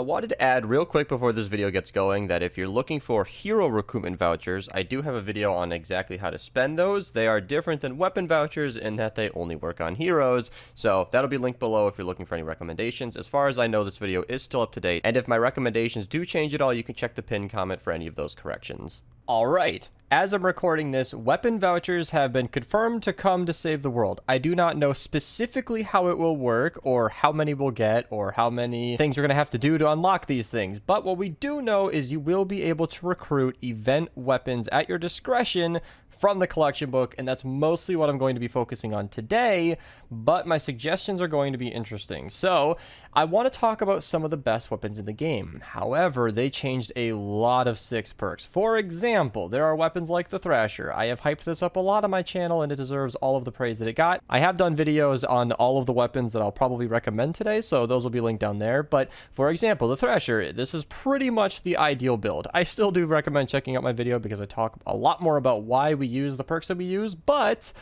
I wanted to add real quick before this video gets going that if you're looking for hero recruitment vouchers, I do have a video on exactly how to spend those. They are different than weapon vouchers in that they only work on heroes, so that'll be linked below if you're looking for any recommendations. As far as I know, this video is still up to date, and if my recommendations do change at all, you can check the pinned comment for any of those corrections. Alright, as I'm recording this, weapon vouchers have been confirmed to come to Save the World. I do not know specifically how it will work, or how many we'll get, or how many things we're going to have to do to unlock these things. But what we do know is you will be able to recruit event weapons at your discretion from the collection book, and that's mostly what I'm going to be focusing on today, but my suggestions are going to be interesting. So, I want to talk about some of the best weapons in the game. However, they changed a lot of 6 perks. For example, there are weapons like the Thrasher. I have hyped this up a lot on my channel, and it deserves all of the praise that it got. I have done videos on all of the weapons that I'll probably recommend today, so those will be linked down there. But, for example, the Thrasher, this is pretty much the ideal build. I still do recommend checking out my video because I talk a lot more about why we use the perks that we use, but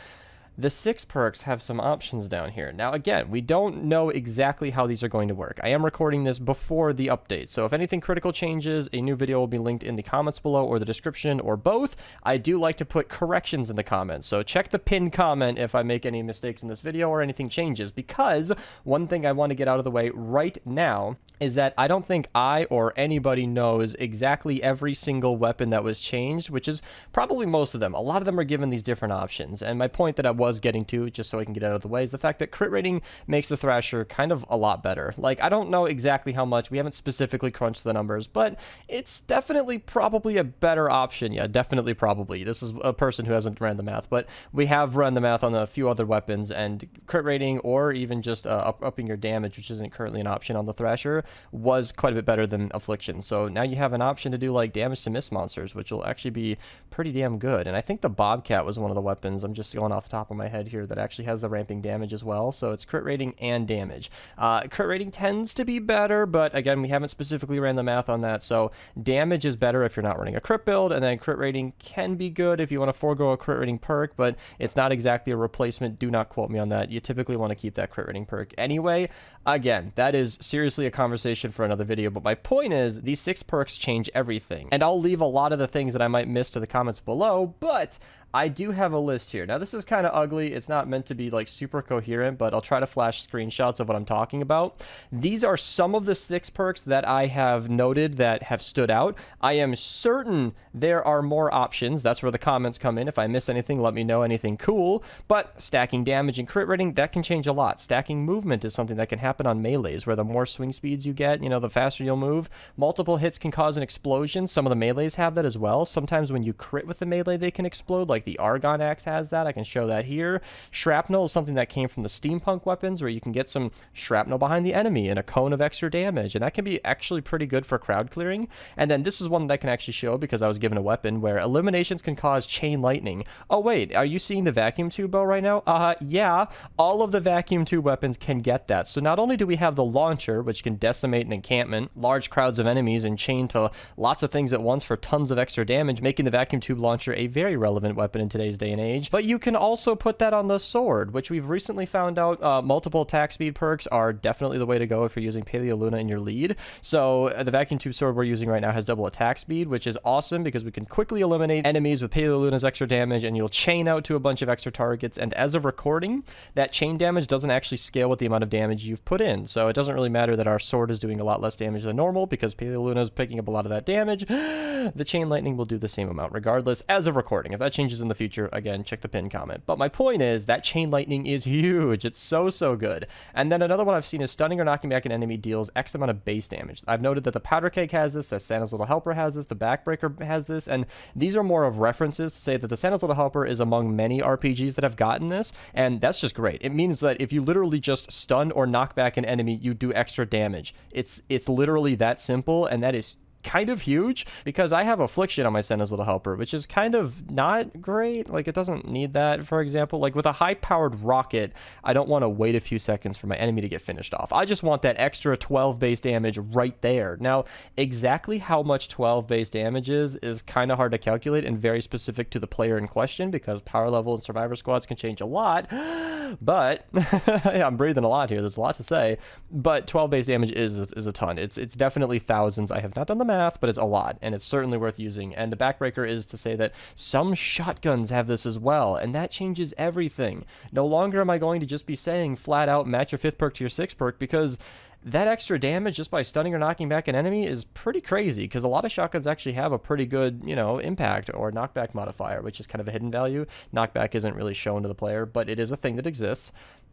the 6 perks have some options down here. Now, again, we don't know exactly how these are going to work. I am recording this before the update, so if anything critical changes, a new video will be linked in the comments below or the description or both. I do like to put corrections in the comments, so check the pinned comment if I make any mistakes in this video or anything changes, because one thing I want to get out of the way right now is that I don't think I or anybody knows exactly every single weapon that was changed, which is probably most of them. A lot of them are given these different options, and my point that I was getting to, just so I can get out of the way, is the fact that crit rating makes the Thrasher kind of a lot better. Like, I don't know exactly how much, we haven't specifically crunched the numbers, but it's definitely probably a better option. Yeah, definitely probably. This is a person who hasn't ran the math, but we have run the math on a few other weapons, and crit rating, or even just upping your damage, which isn't currently an option on the Thrasher, was quite a bit better than Affliction. So now you have an option to do like damage to miss monsters, which will actually be pretty damn good. And I think the Bobcat was one of the weapons, I'm just going off the top of my head here, that actually has the ramping damage as well. So it's crit rating and damage. Crit rating tends to be better, but again, we haven't specifically ran the math on that. So damage is better if you're not running a crit build, and then crit rating can be good if you want to forego a crit rating perk, but it's not exactly a replacement. Do not quote me on that. You typically want to keep that crit rating perk anyway. Again, that is seriously a conversation for another video, but my point is these 6 perks change everything, and I'll leave a lot of the things that I might miss to the comments below, but I do have a list here. Now, this is kind of ugly. It's not meant to be like super coherent, but I'll try to flash screenshots of what I'm talking about. These are some of the 6 perks that I have noted that have stood out. I am certain there are more options. That's where the comments come in. If I miss anything, let me know. Anything cool. But stacking damage and crit rating, that can change a lot. Stacking movement is something that can happen on melees, where the more swing speeds you get, you know, the faster you'll move. Multiple hits can cause an explosion. Some of the melees have that as well. Sometimes when you crit with the melee, they can explode, like the Argon Axe has that. I can show that here. Shrapnel is something that came from the Steampunk Weapons, where you can get some shrapnel behind the enemy and a cone of extra damage, and that can be actually pretty good for crowd clearing. And then this is one that I can actually show because I was given a weapon where eliminations can cause chain lightning. Oh wait, are you seeing the vacuum tube bow right now? Yeah, all of the vacuum tube weapons can get that. So not only do we have the launcher, which can decimate an encampment, large crowds of enemies, and chain to lots of things at once for tons of extra damage, making the vacuum tube launcher a very relevant weapon in today's day and age, but you can also put that on the sword, which we've recently found out multiple attack speed perks are definitely the way to go if you're using Paleoluna in your lead. So the vacuum tube sword we're using right now has double attack speed, which is awesome because we can quickly eliminate enemies with Paleoluna's extra damage, and you'll chain out to a bunch of extra targets. And as of recording, that chain damage doesn't actually scale with the amount of damage you've put in, so it doesn't really matter that our sword is doing a lot less damage than normal because Paleoluna is picking up a lot of that damage. The chain lightning will do the same amount regardless as of recording. If that changes in the future, again, check the pinned comment. But my point is that chain lightning is huge. It's so good. And then another one I've seen is stunning or knocking back an enemy deals X amount of base damage. I've noted that the powder keg has this, that Santa's Little Helper has this, the backbreaker has this, and these are more of references to say that the Santa's Little Helper is among many RPGs that have gotten this, and that's just great. It means that if you literally just stun or knock back an enemy, you do extra damage. It's literally that simple, and that is kind of huge because I have Affliction on my Santa's Little Helper, which is kind of not great. Like, it doesn't need that, for example. Like, with a high-powered rocket, I don't want to wait a few seconds for my enemy to get finished off. I just want that extra 12 base damage right there. Now, exactly how much 12 base damage is kind of hard to calculate and very specific to the player in question because power level and survivor squads can change a lot. But yeah, I'm breathing a lot here. There's a lot to say. But 12 base damage is a ton. It's definitely thousands. I have not done the math, but it's a lot, and it's certainly worth using. And the backbreaker is to say that some shotguns have this as well, and that changes everything. No longer am I going to just be saying flat out match your 5th perk to your 6th perk, because that extra damage just by stunning or knocking back an enemy is pretty crazy, because a lot of shotguns actually have a pretty good, you know, impact or knockback modifier, which is kind of a hidden value. Knockback isn't really shown to the player, but it is a thing that exists.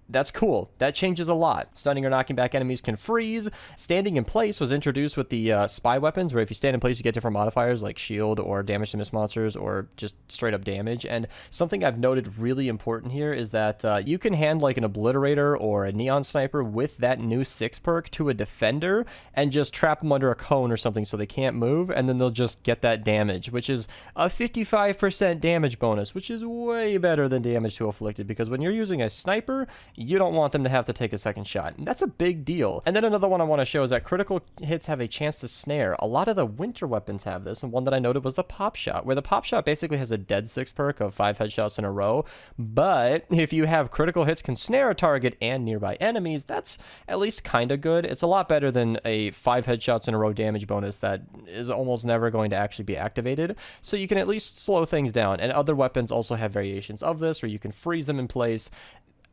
That's cool. That changes a lot. Stunning or knocking back enemies can freeze. Standing in place was introduced with the Spy Weapons, where if you stand in place, you get different modifiers like shield or damage to miss monsters or just straight up damage. And something I've noted really important here is that you can hand like an Obliterator or a Neon Sniper with that new 6 perk to a defender and just trap them under a cone or something so they can't move, and then they'll just get that damage, which is a 55% damage bonus, which is way better than damage to afflicted, because when you're using a sniper, you don't want them to have to take a second shot. And that's a big deal. And then another one I want to show is that critical hits have a chance to snare. A lot of the winter weapons have this, and one that I noted was the pop shot, where the pop shot basically has a dead 6 perk of 5 headshots in a row. But if you have critical hits can snare a target and nearby enemies, that's at least kind of good. It's a lot better than a 5 headshots in a row damage bonus that is almost never going to actually be activated. So you can at least slow things down. And other weapons also have variations of this, where you can freeze them in place.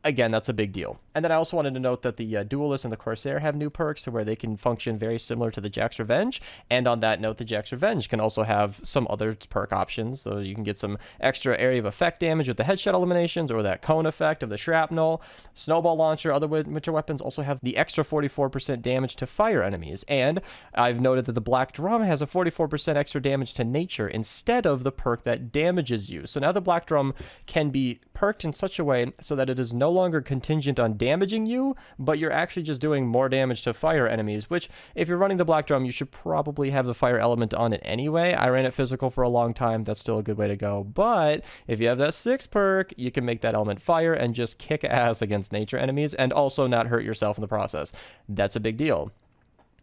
Again, that's a big deal. And then I also wanted to note that the Duelist and the Corsair have new perks where they can function very similar to the Jack's Revenge. And on that note, the Jack's Revenge can also have some other perk options. So you can get some extra area of effect damage with the headshot eliminations or that cone effect of the shrapnel. Snowball Launcher, other winter weapons also have the extra 44% damage to fire enemies. And I've noted that the Black Drum has a 44% extra damage to nature instead of the perk that damages you. So now the Black Drum can be perked in such a way so that it is no longer contingent on damaging you, but you're actually just doing more damage to fire enemies, which if you're running the Black Drum, you should probably have the fire element on it anyway. I ran it physical for a long time. That's still a good way to go. But if you have that 6 perk, you can make that element fire and just kick ass against nature enemies and also not hurt yourself in the process. That's a big deal.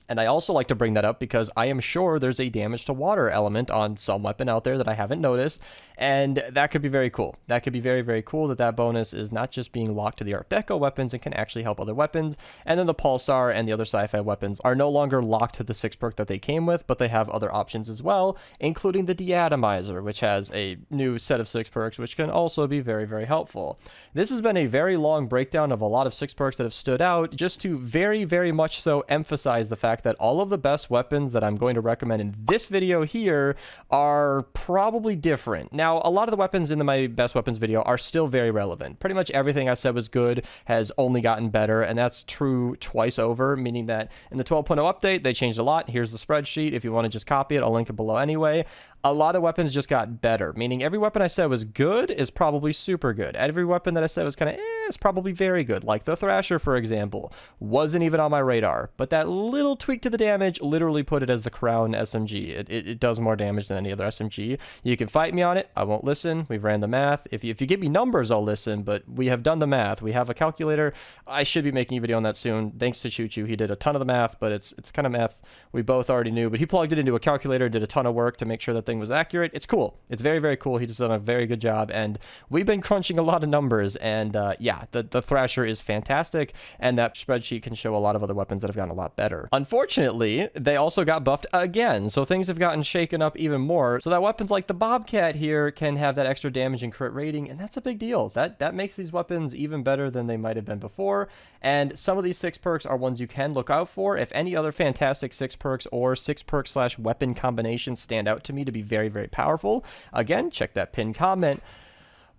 And I also like to bring that up because I am sure there's a damage to water element on some weapon out there that I haven't noticed, and that could be very cool. That could be very, very cool that that bonus is not just being locked to the Art Deco weapons and can actually help other weapons. And then the Pulsar and the other Sci Fi weapons are no longer locked to the 6 perk that they came with, but they have other options as well, including the De-Atomizer, which has a new set of 6 perks, which can also be very, very helpful. This has been a very long breakdown of a lot of 6 perks that have stood out, just to very, very much so emphasize the fact that all of the best weapons that I'm going to recommend in this video here are probably different. Now, a lot of the weapons in my best weapons video are still very relevant. Pretty much everything I said was good has only gotten better, and that's true twice over, meaning that in the 12.0 update, they changed a lot. Here's the spreadsheet. If you want to just copy it, I'll link it below anyway. A lot of weapons just got better, meaning every weapon I said was good is probably super good. Every weapon that I said was kind of is probably very good. Like the Thrasher, for example, wasn't even on my radar, but that little tweak to the damage literally put it as the crown SMG. It does more damage than any other SMG. You can fight me on it. I won't listen. We've ran the math. If you give me numbers, I'll listen, but we have done the math. We have a calculator. I should be making a video on that soon. Thanks to Choo Choo. He did a ton of the math, but it's kind of math we both already knew, but he plugged it into a calculator, did a ton of work to make sure that thing was accurate. It's cool. It's very, very cool. He just done a very good job, and we've been crunching a lot of numbers, and yeah, the Thrasher is fantastic, and that spreadsheet can show a lot of other weapons that have gotten a lot better. Unfortunately, they also got buffed again, so things have gotten shaken up even more, so that weapons like the Bobcat here can have that extra damage and crit rating, and that's a big deal. That makes these weapons even better than they might have been before, and some of these 6 perks are ones you can look out for. If any other fantastic 6 perks or 6 perk / weapon combinations stand out to me to be very, very powerful, again, check that pinned comment.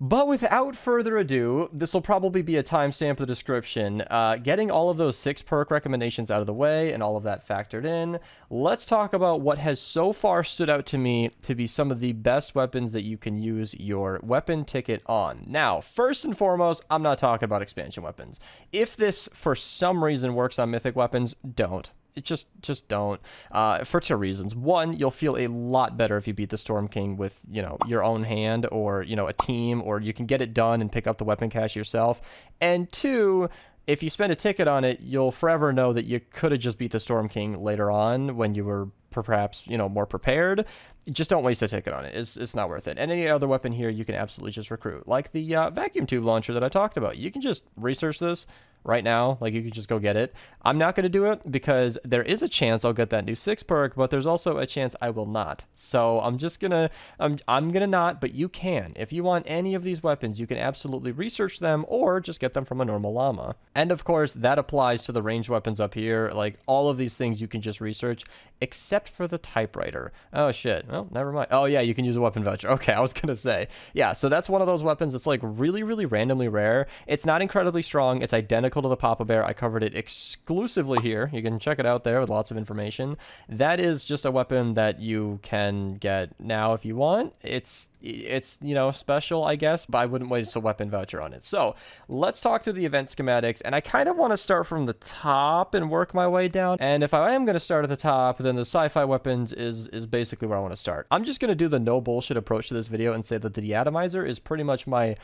But without further ado, this will probably be a timestamp in the description. Getting all of those 6 perk recommendations out of the way and all of that factored in, let's talk about what has so far stood out to me to be some of the best weapons that you can use your weapon ticket on. Now, first and foremost, I'm not talking about expansion weapons. If this, for some reason, works on Mythic Weapons, don't. just don't. For two reasons. One, you'll feel a lot better if you beat the Storm King with, you know, your own hand, or, you know, a team, or you can get it done and pick up the weapon cache yourself. And two, if you spend a ticket on it, you'll forever know that you could have just beat the Storm King later on when you were perhaps, you know, more prepared. Just don't waste a ticket on it. It's not worth it. And any other weapon here you can absolutely just recruit, like the vacuum tube launcher that I talked about. You can just research this right now. Like, you can just go get it. I'm not going to do it because there is a chance I'll get that new 6 perk, but there's also a chance I will not. So I'm just gonna I'm gonna not, but you can. If you want any of these weapons, you can absolutely research them or just get them from a normal llama. And of course, that applies to the ranged weapons up here. Like, all of these things you can just research, except for the Typewriter. Oh shit. Well, never mind. Oh yeah, you can use a weapon voucher. Okay, I was gonna say. Yeah, so that's one of those weapons that's like really, really randomly rare. It's not incredibly strong. It's identical to the Papa Bear. I covered it exclusively here. You can check it out there with lots of information. That is just a weapon that you can get now if you want. It's you know, special, I guess, but I wouldn't waste a weapon voucher on it. So let's talk through the event schematics, and I kind of want to start from the top and work my way down. And if I am going to start at the top, then the Sci Fi Weapons is basically where I want to start. I'm just going to do the no bullshit approach to this video and say that the De-Atomizer is pretty much my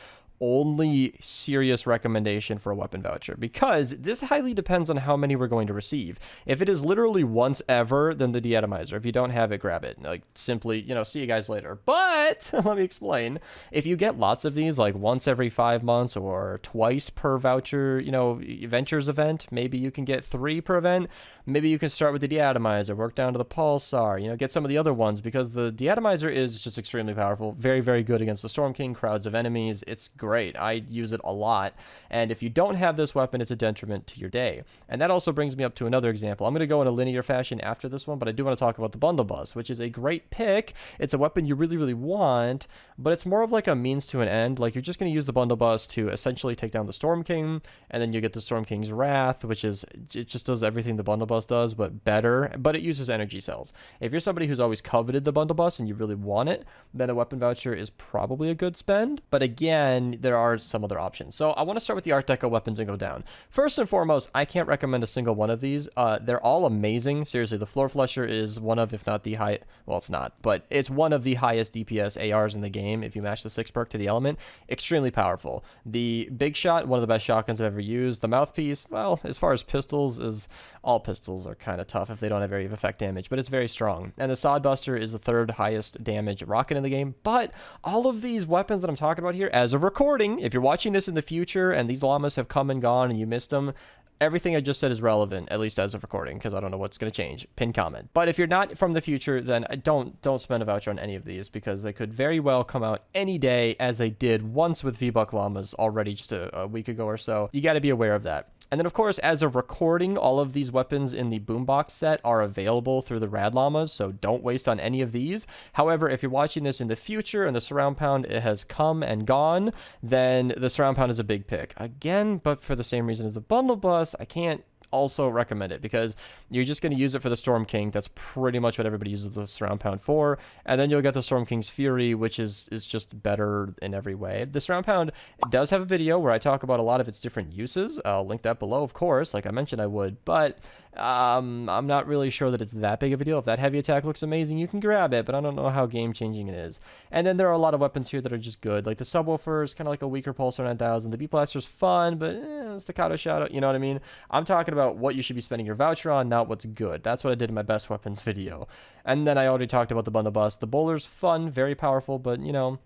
only serious recommendation for a weapon voucher, because this highly depends on how many we're going to receive. If it is literally once ever, then the De-Atomizer. If you don't have it, grab it. Like, simply, you know, see you guys later. But let me explain. If you get lots of these, like once every 5 months or twice per voucher, you know, ventures event, maybe you can get 3 per event. Maybe you can start with the De-Atomizer, work down to the Pulsar, you know, get some of the other ones, because the De-Atomizer is just extremely powerful. Very, very good against the Storm King, crowds of enemies. It's great. I use it a lot. And if you don't have this weapon, it's a detriment to your day. And that also brings me up to another example. I'm going to go in a linear fashion after this one, but I do want to talk about the Bundlebuss, which is a great pick. It's a weapon you really, really want, but it's more of like a means to an end. Like, you're just going to use the Bundlebuss to essentially take down the Storm King, and then you get the Storm King's Wrath, which is, it just does everything the Bundlebuss does, but better, but it uses energy cells. If you're somebody who's always coveted the Bundlebuss and you really want it, then a weapon voucher is probably a good spend. But again, there are some other options. So I want to start with the Art Deco weapons and go down. First and foremost, I can't recommend a single one of these. They're all amazing. Seriously, the Floor Flusher is one of, if not the high, well, it's not, but it's one of the highest DPS ARs in the game. If you match the 6 perk to the element, extremely powerful. The Big Shot, one of the best shotguns I've ever used. The Mouthpiece, well, as far as pistols, is all pistols are kind of tough if they don't have area of effect damage, but it's very strong. And the Sodbuster is the 3rd highest damage rocket in the game. But all of these weapons that I'm talking about here, as of recording, if you're watching this in the future and these llamas have come and gone and you missed them, everything I just said is relevant, at least as of recording, because I don't know what's going to change. Pin comment. But if you're not from the future, then don't spend a voucher on any of these, because they could very well come out any day, as they did once with V-Buck llamas already just a week ago or so. You got to be aware of that. And then, of course, as of recording, all of these weapons in the Boombox set are available through the Rad Llamas, so don't waste on any of these. However, if you're watching this in the future and the Surround Pound it has come and gone, then the Surround Pound is a big pick. Again, but for the same reason as the Bundlebuss, I can't also recommend it, because you're just going to use it for the Storm King. That's pretty much what everybody uses the Surround Pound for. And then you'll get the Storm King's Fury, which is just better in every way. The Surround Pound does have a video where I talk about a lot of its different uses. I'll link that below, of course, like I mentioned I would, but I'm not really sure that it's that big of a deal. If that heavy attack looks amazing, you can grab it, but I don't know how game-changing it is. And then there are a lot of weapons here that are just good, like the Subwoofer is kind of like a weaker Pulsar 9000. The B-Blaster's fun, but Staccato Shadow, you know what I mean? I'm talking about what you should be spending your voucher on, not what's good. That's what I did in my best weapons video. And then I already talked about the Bundlebuss. The Bowler's fun, very powerful, but, you know.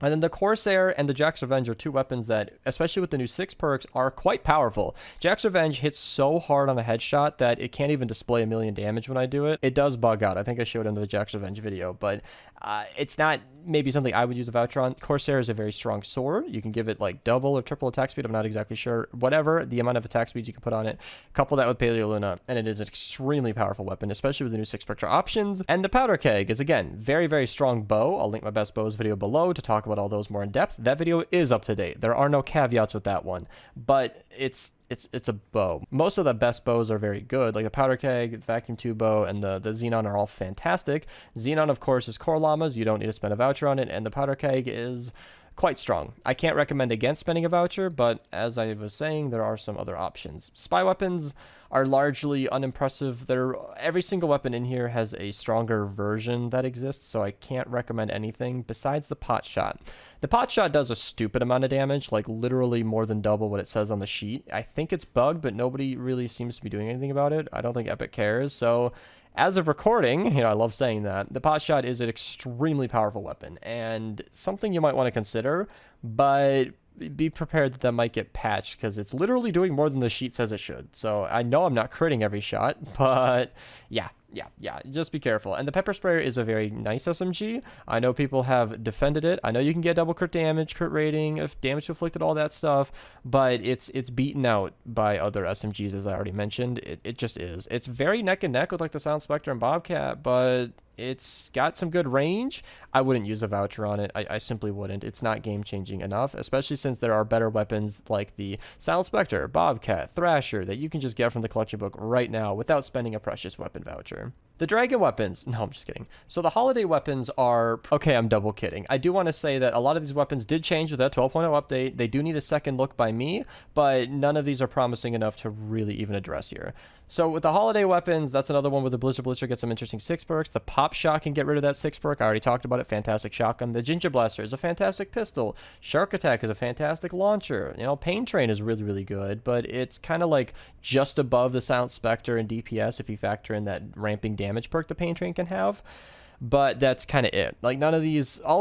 And then the Corsair and the Jack's Revenge are 2 weapons that, especially with the new 6 perks, are quite powerful. Jack's Revenge hits so hard on a headshot that it can't even display 1,000,000 damage when I do it. It does bug out. I think I showed in the Jack's Revenge video, but it's not maybe something I would use a voucher on. Corsair is a very strong sword. You can give it like double or triple attack speed. I'm not exactly sure. Whatever the amount of attack speeds you can put on it. Couple that with Paleo Luna, and it is an extremely powerful weapon, especially with the new 6 perk options. And the Powder Keg is, again, very, very strong bow. I'll link my best bows video below to talk about all those more in depth. That video is up to date. There are no caveats with that one, but it's a bow. Most of the best bows are very good, like the Powder Keg, the Vacuum Tube Bow, and the Xenon are all fantastic. Xenon, of course, is core llamas. You don't need to spend a voucher on it, and the Powder Keg is quite strong. I can't recommend against spending a voucher, but as I was saying, there are some other options. Spy weapons are largely unimpressive. Every single weapon in here has a stronger version that exists, so I can't recommend anything besides the pot shot. The pot shot does a stupid amount of damage, like literally more than double what it says on the sheet. I think it's bugged, but nobody really seems to be doing anything about it. I don't think Epic cares, so as of recording, I love saying that, the pot shot is an extremely powerful weapon and something you might want to consider, but be prepared that might get patched because it's literally doing more than the sheet says it should. So I know I'm not critting every shot, but yeah, just be careful. And the pepper sprayer is a very nice SMG. I know people have defended it. I know you can get double crit damage, crit rating, if damage inflicted, all that stuff, but it's beaten out by other SMGs, as I already mentioned. It just is. It's very neck and neck with like the Sound Spectre and Bobcat, but it's got some good range. I wouldn't use a voucher on it. I simply wouldn't. It's not game-changing enough, especially since there are better weapons like the Sound Spectre, Bobcat, Thrasher that you can just get from the collection book right now without spending a precious weapon voucher. The dragon weapons, no, I'm just kidding. So the holiday weapons are, okay, I'm double kidding. I do want to say that a lot of these weapons did change with that 12.0 update. They do need a second look by me, but none of these are promising enough to really even address here. So with the holiday weapons, that's another one where the Blizzard gets some interesting 6 perks. The Pop Shot can get rid of that 6 perk. I already talked about it. Fantastic shotgun. The Ginger Blaster is a fantastic pistol. Shark Attack is a fantastic launcher. Pain Train is really, really good, but it's kind of like just above the Sound Spectre and DPS if you factor in that ramping damage perk the Pain Train can have. But that's kind of it. Like all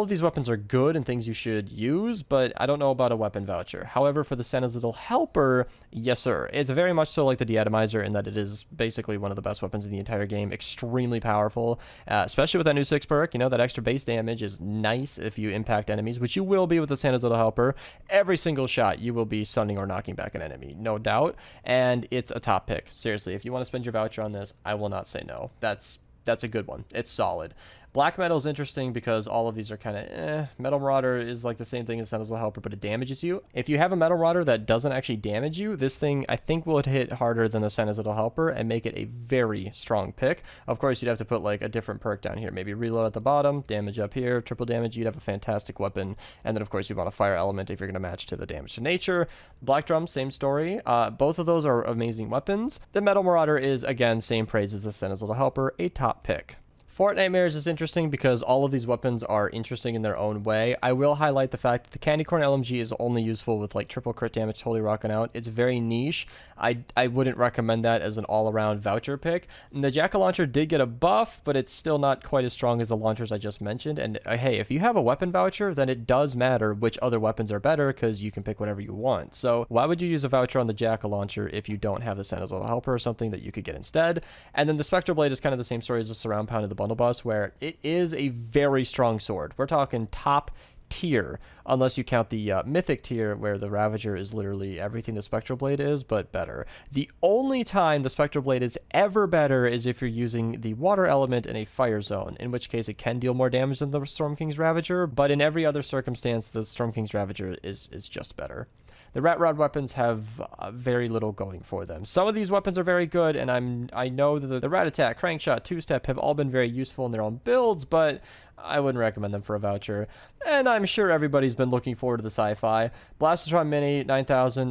of these weapons are good and things you should use, but I don't know about a weapon voucher. However, for the Santa's Little Helper, yes sir. It's very much so like the De-Atomizer in that it is basically one of the best weapons in the entire game. Extremely powerful, especially with that new 6 perk. That extra base damage is nice if you impact enemies, which you will be with the Santa's Little Helper. Every single shot you will be stunning or knocking back an enemy, no doubt. And it's a top pick. Seriously, if you want to spend your voucher on this, I will not say no. That's a good one. It's solid. Black Metal is interesting because all of these are kind of Metal Marauder is like the same thing as Santa's Little Helper, but it damages you. If you have a Metal Marauder that doesn't actually damage you, this thing I think will hit harder than the Santa's Little Helper and make it a very strong pick. Of course, you'd have to put like a different perk down here. Maybe reload at the bottom, damage up here, triple damage. You'd have a fantastic weapon. And then of course you want a fire element if you're going to match to the damage to nature. Black Drum, same story. Both of those are amazing weapons. The Metal Marauder is, again, same praise as the Santa's Little Helper, a top pick. Fortnitemares is interesting because all of these weapons are interesting in their own way. I will highlight the fact that the Candy Corn LMG is only useful with like triple crit damage totally rocking out. It's very niche. I wouldn't recommend that as an all-around voucher pick. And the Jack-O-Launcher did get a buff, but it's still not quite as strong as the launchers I just mentioned. And hey, if you have a weapon voucher, then it does matter which other weapons are better because you can pick whatever you want. So why would you use a voucher on the Jack-O-Launcher if you don't have the Santa's Little Helper or something that you could get instead? And then the Spectral Blade is kind of the same story as the Surround Pound of the Bundlebuss, where it is a very strong sword. We're talking top tier, unless you count the mythic tier where the Ravager is literally everything the Spectral Blade is, but better. The only time the Spectral Blade is ever better is if you're using the water element in a fire zone, in which case it can deal more damage than the Storm King's Ravager, but in every other circumstance, the Storm King's Ravager is just better. The Rat Rod weapons have very little going for them. Some of these weapons are very good, and I know that the Rat Attack, Crankshot, Two-Step have all been very useful in their own builds, but I wouldn't recommend them for a voucher. And I'm sure everybody's been looking forward to the Sci-Fi. Blastatron Mini, 9000,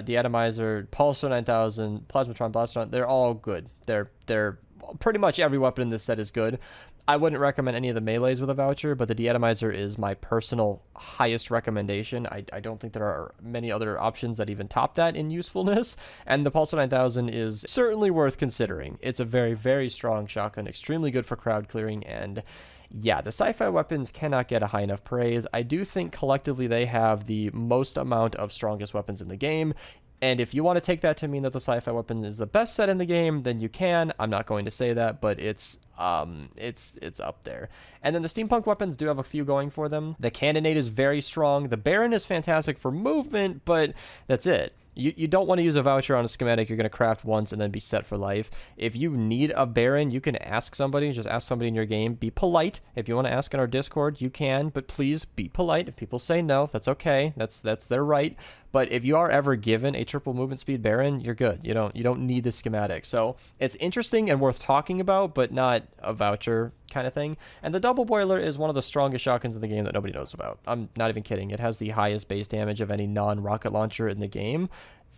De-Atomizer, Pulsar 9000, Plasmatron, Blastatron, they're all good. They're pretty much every weapon in this set is good. I wouldn't recommend any of the melees with a voucher, but the De-Atomizer is my personal highest recommendation. I don't think there are many other options that even top that in usefulness, and the Pulsar 9000 is certainly worth considering. It's a very, very strong shotgun, extremely good for crowd clearing, and yeah, the Sci Fi Weapons cannot get a high enough praise. I do think collectively they have the most amount of strongest weapons in the game. And if you want to take that to mean that the Sci Fi Weapon is the best set in the game, then you can. I'm not going to say that, but it's up there. And then the Steampunk Weapons do have a few going for them. The Cannonade is very strong. The Baron is fantastic for movement, but that's it. You don't want to use a voucher on a schematic you're going to craft once and then be set for life. If you need a Baron, you can ask somebody. Just ask somebody in your game. Be polite. If you want to ask in our Discord, you can, but please be polite. If people say no, that's okay. That's their right. But if you are ever given a triple movement speed Baron, you're good. You don't need the schematic. So it's interesting and worth talking about, but not a voucher kind of thing. And the double boiler is one of the strongest shotguns in the game that nobody knows about. I'm not even kidding. It has the highest base damage of any non-rocket launcher in the game.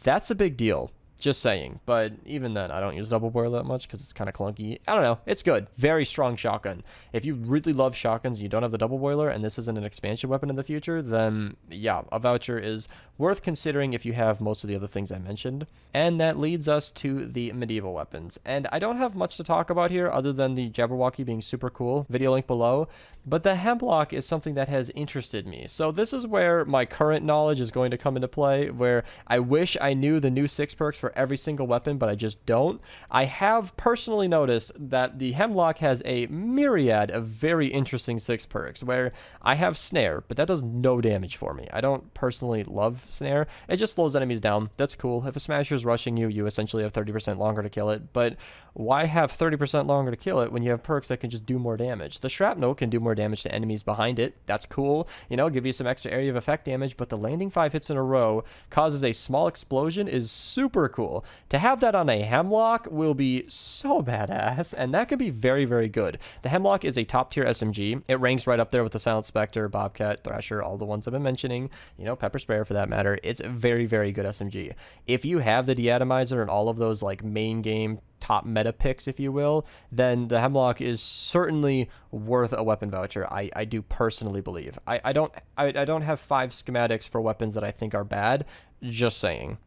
That's a big deal. Just saying. But even then, I don't use double boiler that much because it's kind of clunky. I don't know. It's good. Very strong shotgun. If you really love shotguns and you don't have the double boiler and this isn't an expansion weapon in the future, then yeah, a voucher is worth considering if you have most of the other things I mentioned. And that leads us to the medieval weapons. And I don't have much to talk about here other than the Jabberwocky being super cool. Video link below. But the hemlock is something that has interested me. So this is where my current knowledge is going to come into play, where I wish I knew the new 6 perks for every single weapon, but I just don't. I have personally noticed that the hemlock has a myriad of very interesting 6 perks, where I have snare, but that does no damage for me. I don't personally love snare. It just slows enemies down. That's cool. If a smasher is rushing you, you essentially have 30% longer to kill it, but why have 30% longer to kill it when you have perks that can just do more damage? The shrapnel can do more damage to enemies behind it. That's cool. You know, give you some extra area of effect damage, but the landing 5 hits in a row causes a small explosion is super cool. To have that on a hemlock will be so badass, and that could be very, very good. The hemlock is a top tier SMG. It ranks right up there with the Silent Spectre, Bobcat, Thrasher, all the ones I've been mentioning, you know, Pepper Sprayer for that matter. It's a very, very good SMG. If you have the De-Atomizer and all of those like main game top meta picks, if you will, then the hemlock is certainly worth a weapon voucher. I do personally believe. I don't have 5 schematics for weapons that I think are bad. Just saying.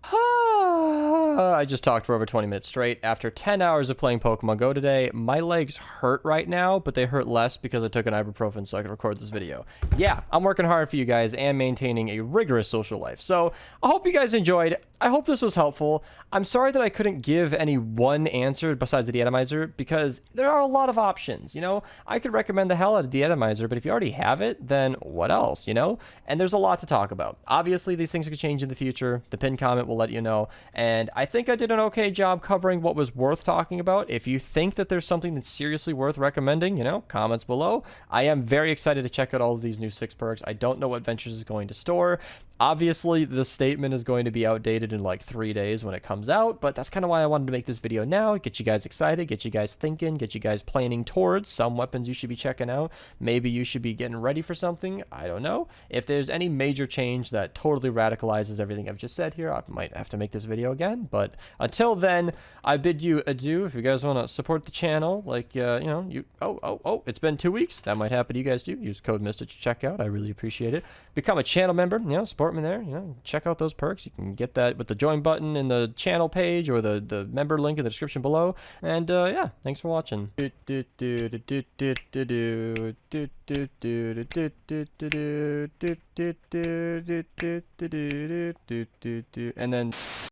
I just talked for over 20 minutes straight. After 10 hours of playing Pokemon Go today, my legs hurt right now, but they hurt less because I took an ibuprofen so I could record this video. Yeah, I'm working hard for you guys and maintaining a rigorous social life. So I hope you guys enjoyed. I hope this was helpful. I'm sorry that I couldn't give any one answer besides the De-Atomizer because there are a lot of options, you know? I could recommend the hell out of De-Atomizer, but if you already have it, then what else, you know? And there's a lot to talk about. Obviously, these things could change in the future. The pinned comment will let you know. And I think I did an okay job covering what was worth talking about. If you think that there's something that's seriously worth recommending, you know, comments below. I am very excited to check out all of these new 6 perks. I don't know what Ventures is going to store. Obviously, the statement is going to be outdated in like 3 days when it comes out, but that's kind of why I wanted to make this video now, get you guys excited, get you guys thinking, get you guys planning towards some weapons you should be checking out. Maybe you should be getting ready for something. I don't know. If there's any major change that totally radicalizes everything I've just said here, I might have to make this video again, but until then, I bid you adieu. If you guys want to support the channel, like, you know, it's been 2 weeks. That might happen to you guys too. Use code Mista to check out. I really appreciate it. Become a channel member, you know, support me there, you know, check out those perks. You can get that with the join button in the channel page or the member link in the description below. And yeah, thanks for watching. And then